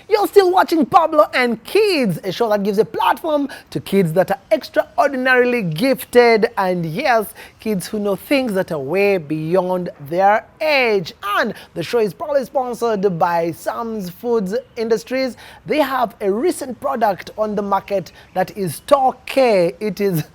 You're still watching Pablo and Kids, a show that gives a platform to kids that are extraordinarily gifted, and yes, kids who know things that are way beyond their age. And the show is probably sponsored by Sam's Foods Industries. They have a recent product on the market that is Toke. It is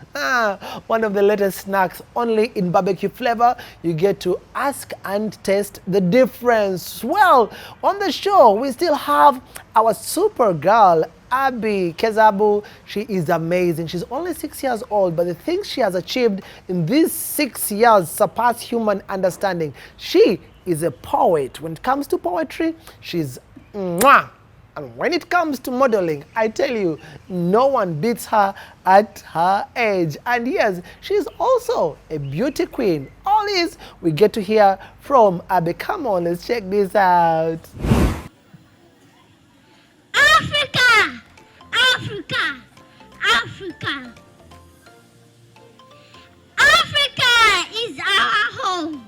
one of the latest snacks, only in barbecue flavor. You get to ask and taste the difference. Well, on the show, we still have our super girl, Abby Kezaabu. She is amazing. She's only 6 years old, but the things she has achieved in these 6 years surpass human understanding. She is a poet. When it comes to poetry, she's mwah. And when it comes to modeling, I tell you, no one beats her at her age. And yes, she's also a beauty queen. All is we get to hear from Abby. Come on, let's check this out. Africa, Africa, Africa. Africa is our home,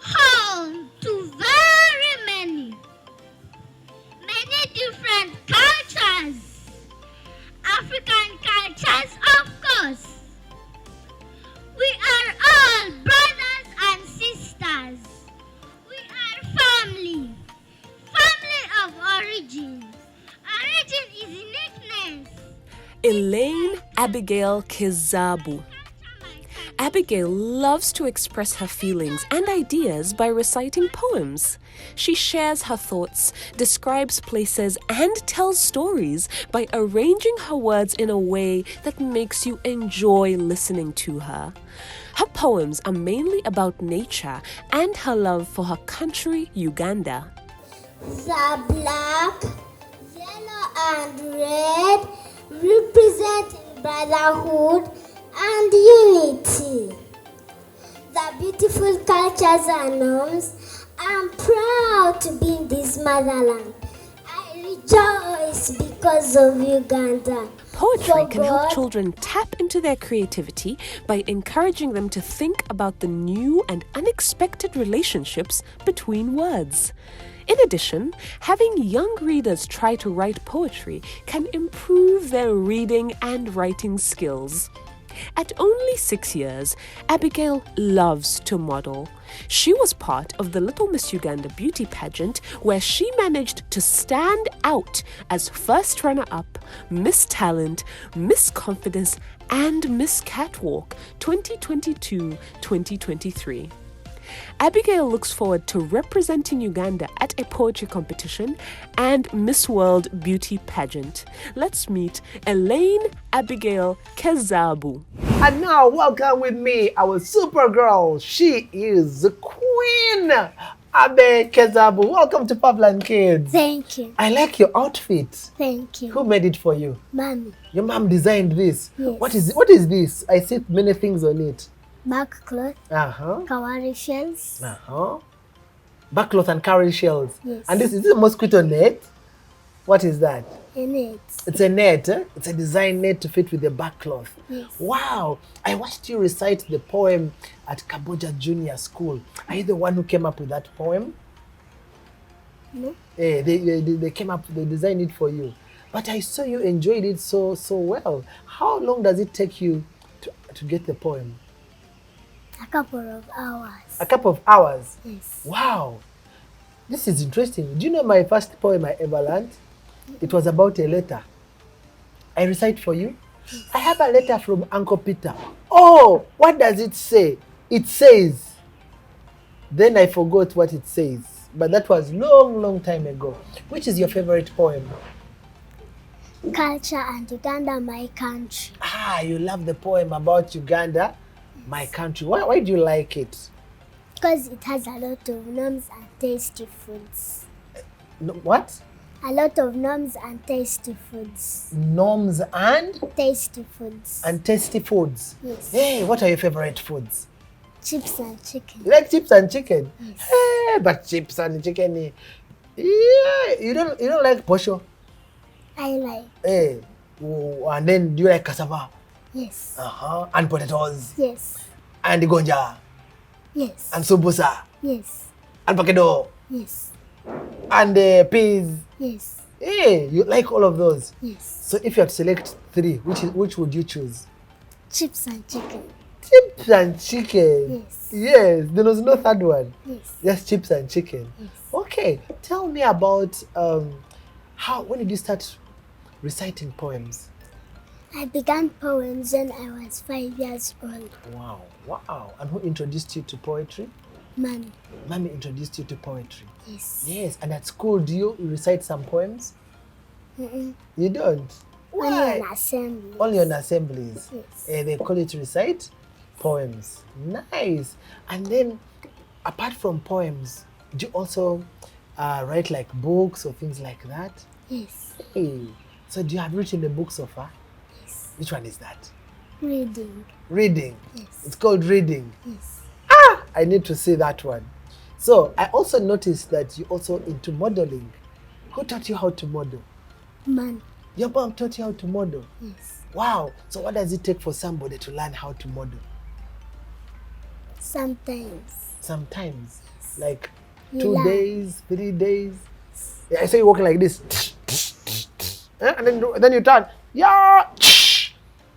home to very many different cultures. African cultures, of course. We are all brothers and sisters. We are family, family of origin. Origin is uniqueness. Elaine Abigail Kezaabu. Abigail loves to express her feelings and ideas by reciting poems. She shares her thoughts, describes places, and tells stories by arranging her words in a way that makes you enjoy listening to her. Her poems are mainly about nature and her love for her country, Uganda. The black, yellow, and red represent brotherhood and unity. The beautiful cultures and norms. I'm proud to be in this motherland. I rejoice because of Uganda. Poetry can help children tap into their creativity by encouraging them to think about the new and unexpected relationships between words. In addition, having young readers try to write poetry can improve their reading and writing skills. At only 6 years, Abigail loves to model. She was part of the Little Miss Uganda beauty pageant where she managed to stand out as first runner-up, Miss Talent, Miss Confidence, and Miss Catwalk 2022-2023. Abigail looks forward to representing Uganda at a poetry competition and Miss World beauty pageant. Let's meet Elaine Abigail Kezaabu. And now, welcome with me, our super girl. She is the queen, Abby Kezaabu. Welcome to Pablo and Kids. Thank you. I like your outfit. Thank you. Who made it for you? Mommy. Your mom designed this. Yes. What is this? I see many things on it. Back cloth. Kawari shells. Back cloth and cowrie shells. Yes. And this is a mosquito net. What is that? A net. It's a net. It's a design net to fit with the back cloth. Yes. Wow. I watched you recite the poem at Kaboja Junior School. Are you the one who came up with that poem? No. They came up, they designed it for you. But I saw you enjoyed it so well. How long does it take you to get the poem? A couple of hours. A couple of hours? Yes. Wow. This is interesting. Do you know my first poem I ever learned? It was about a letter. I recite for you. Yes. I have a letter from Uncle Peter. Oh, what does it say? It says. Then I forgot what it says. But that was long time ago. Which is your favorite poem? Culture and Uganda, my country. You love the poem about Uganda? My country. Why do you like it? Because it has a lot of norms and tasty foods. What? A lot of norms and tasty foods. Norms and? Tasty foods. And tasty foods? Yes. Hey, what are your favorite foods? Chips and chicken. You like chips and chicken? Yes. Hey, but chips and chicken, yeah, you don't like posho? I like. Hey, and then do you like cassava? Yes. And potatoes? Yes. And gonja? Yes. And subusa? Yes. And pakedo? Yes. And peas? Yes. Hey, you like all of those? Yes. So if you had to select 3, which would you choose? Chips and chicken. Chips and chicken. Yes. Yes. There was no third one. Yes. Just chips and chicken. Yes. Okay. Tell me about when did you start reciting poems? I began poems when I was 5 years old. Wow. Wow. And who introduced you to poetry? Mommy. Mommy introduced you to poetry. Yes. Yes. And at school, do you recite some poems? Mm-mm. You don't? Only Why? on assemblies. Only on assemblies. Yes. They call it recite poems. Nice. And then, apart from poems, do you also write like books or things like that? Yes. Hey. So do you have written a book so far? Yes. Which one is that? Reading. Reading. Yes. It's called reading. Yes. I need to see that one. So I also noticed that you also into modeling. Who taught you how to model? Man. Your mom taught you how to model. Yes. Wow. So what does it take for somebody to learn how to model? Sometimes. Sometimes, like You 2 learn. days, 3 days. Yeah, I say you walk like this, and then you turn. Yeah.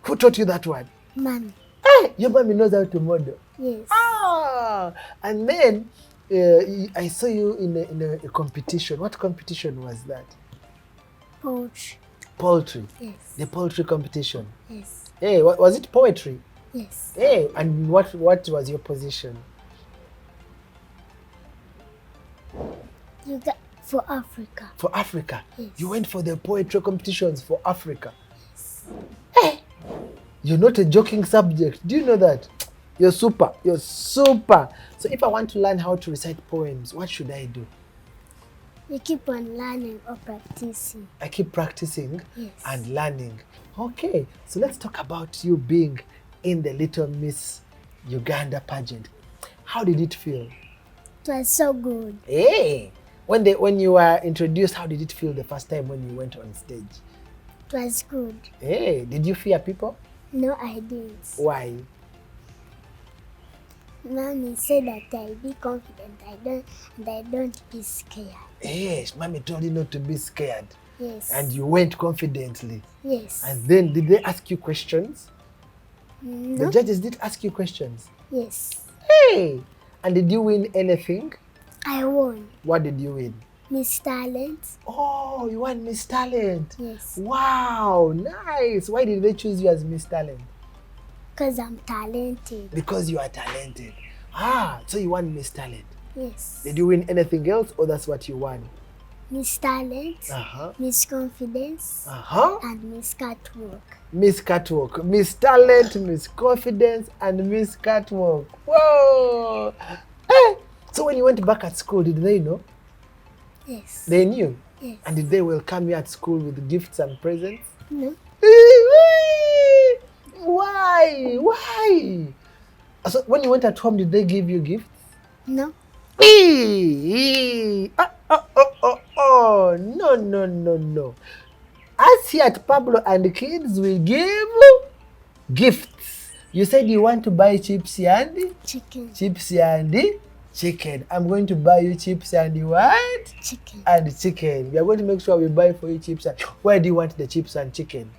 Who taught you that one? Man. Hey, your mommy knows how to model. Yes. And then I saw you in a competition. What competition was that? Poetry. Poultry. Yes. The poultry competition. Yes. Hey, was it poetry? Yes. Hey, and what was your position? You got for Africa. For Africa. Yes. You went for the poetry competitions for Africa. Hey, you're not a joking subject. Do you know that? You're super. You're super. So if I want to learn how to recite poems, what should I do? You keep on learning or practicing. I keep practicing Yes. and learning. Okay, so let's talk about you being in the Little Miss Uganda pageant. How did it feel? It was so good. Hey, when you were introduced, how did it feel the first time when you went on stage? It was good. Hey, did you fear people? No, I didn't. Why? Mommy said that I be confident. I don't be scared. Yes, mommy told you not to be scared. Yes. And you went confidently. Yes. And then did they ask you questions? No. The judges did ask you questions. Yes. Hey! And did you win anything? I won. What did you win? Miss Talent. Oh, you won Miss Talent. Yes. Wow, nice. Why did they choose you as Miss Talent? Because I'm talented. Because you are talented. So you won Miss Talent. Yes. Did you win anything else or that's what you won? Miss Talent. Uh-huh. Miss Confidence. Uh-huh. And Miss Catwalk. Miss Catwalk, Miss Talent, Miss Confidence, and Miss Catwalk. Whoa! Hey! So when you went back at school, did they know? Yes. They knew? Yes. And did they welcome you at school with gifts and presents? No. Why? Why? So when you went at home, did they give you gifts? No. No. Us here at Pablo and Kids will give gifts. You said you want to buy chips and Chicken. chips and chicken. I'm going to buy you chips and what? Chicken. And chicken. We are going to make sure we buy for you chips. And where do you want the chips and chicken?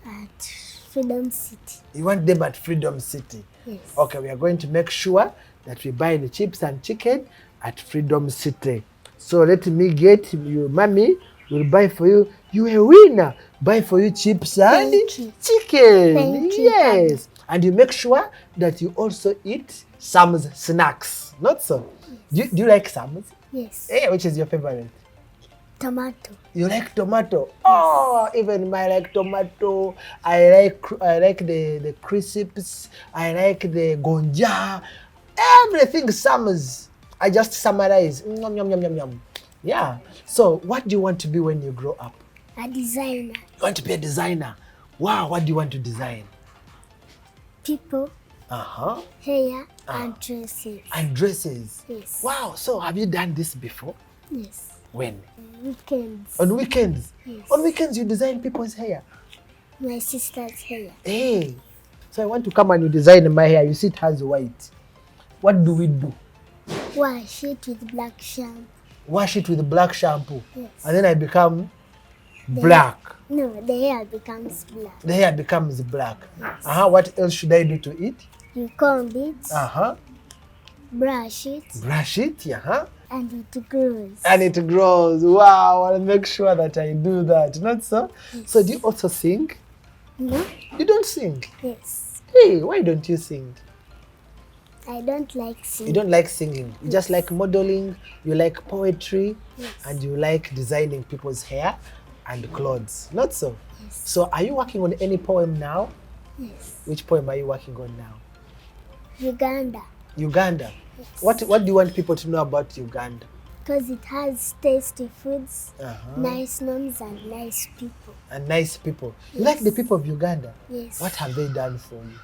At Freedom City. You want them at Freedom City? Yes. Okay, we are going to make sure that we buy the chips and chicken at Freedom City. So let me get you, mommy will buy for you. You a winner. Buy for you chips and Thank you. chicken. Thank you, Yes. And you make sure that you also eat Sam's snacks. Not so. Do you like Sam's? Yes. Hey, which is your favorite? Tomato. You like tomato? Oh, even I like tomato. I like the crisps. I like the gonja. Everything Sam's. I just summarize. Yum, yum, yum, yum, yum. Yeah. So what do you want to be when you grow up? A designer. You want to be a designer. Wow, what do you want to design? People. Uh-huh. Hair and dresses. And dresses. Yes. Wow, so have you done this before? Yes. When? Weekends. On weekends? Yes. On weekends you design people's hair? My sister's hair. Hey, so I want to come and you design my hair. You see it has white. What do we do? Wash it with black shampoo. Wash it with black shampoo. Yes. And then I become Black. No, the hair becomes black. The hair becomes black. What else should I do to it? You comb it, brush it, Brush it. and it grows. And it grows. Wow, I'll make sure that I do that. Not so? Yes. So do you also sing? No? You don't sing? Yes. Hey, why don't you sing? I don't like You singing. don't like singing. You just like modeling, you like poetry, Yes. and you like designing people's hair and clothes. Not so? Yes. So are you working on any poem now? Yes. Which poem are you working on now? Uganda. Uganda. Yes. What do you want people to know about Uganda? Because it has tasty foods, Uh-huh. nice nomes, and nice people. And nice people. You Yes. like the people of Uganda? Yes. What have they done for you?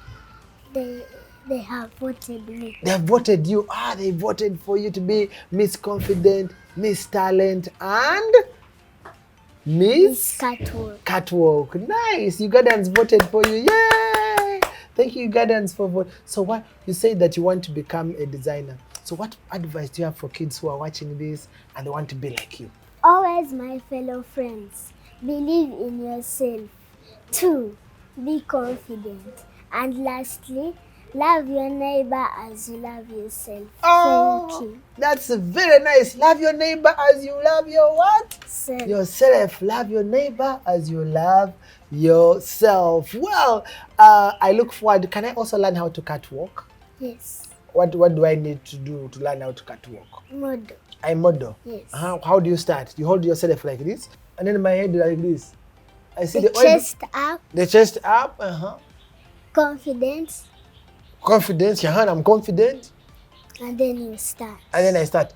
They have voted me. They have voted you. They voted for you to be Miss Confident, Miss Talent, and Miss Catwalk. Catwalk. Nice. Ugandans voted for you. Yay! Thank you, Ugandans, for voting. So what you say that you want to become a designer. So what advice do you have for kids who are watching this and they want to be like you? Always, my fellow friends, believe in yourself. 2, be confident. And lastly, love your neighbor as you love yourself. Thank you. That's very nice. Love your neighbor as you love your what? Self. Yourself. Love your neighbor as you love yourself. Well, I look forward. Can I also learn how to catwalk? Yes. What do I need to do to learn how to catwalk? Model. I model. Yes. How do you start? You hold yourself like this, and then my head like this. I see The chest up, The chest up. confidence, Confidence. I'm confident. and then you start. And then I start.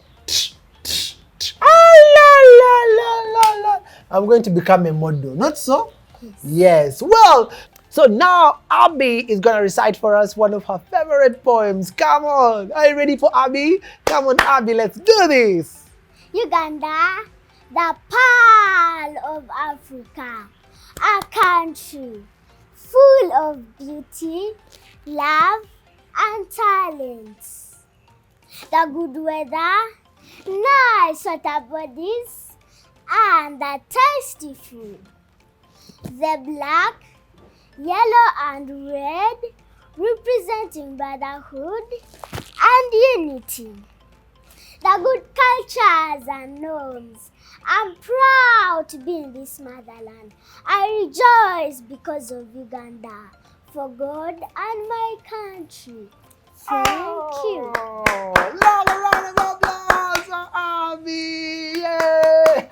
La. I'm going to become a model. Not so? Yes. Well, so now Abby is going to recite for us one of her favorite poems. Come on. Are you ready for Abby? Come on, Abby. Let's do this. Uganda, the pearl of Africa, a country full of beauty, love, and talents. The good weather, nice water bodies, and the tasty food. The black, yellow, and red representing brotherhood and unity. The good cultures and norms. I'm proud to be in this motherland. I rejoice because of Uganda, for God and my country. Thank you. Long round of applause for Abby. Yay!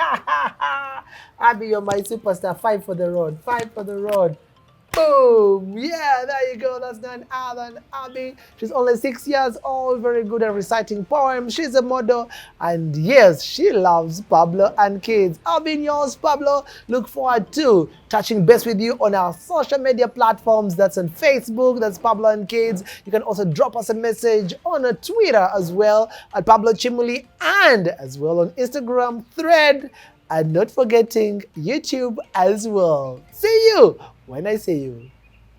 Abby, you're my superstar. 5 for the road. 5 for the road. Boom! Yeah, there you go. That's none other than Abby. She's only 6 years old, very good at reciting poems. She's a model, and yes, she loves Pablo and kids. I've been yours, Pablo. Look forward to touching base with you on our social media platforms. That's on Facebook, that's Pablo and Kids. You can also drop us a message on a Twitter as well at Pablo Chimuli, and as well on Instagram, Thread, and not forgetting YouTube as well. See you when I see you.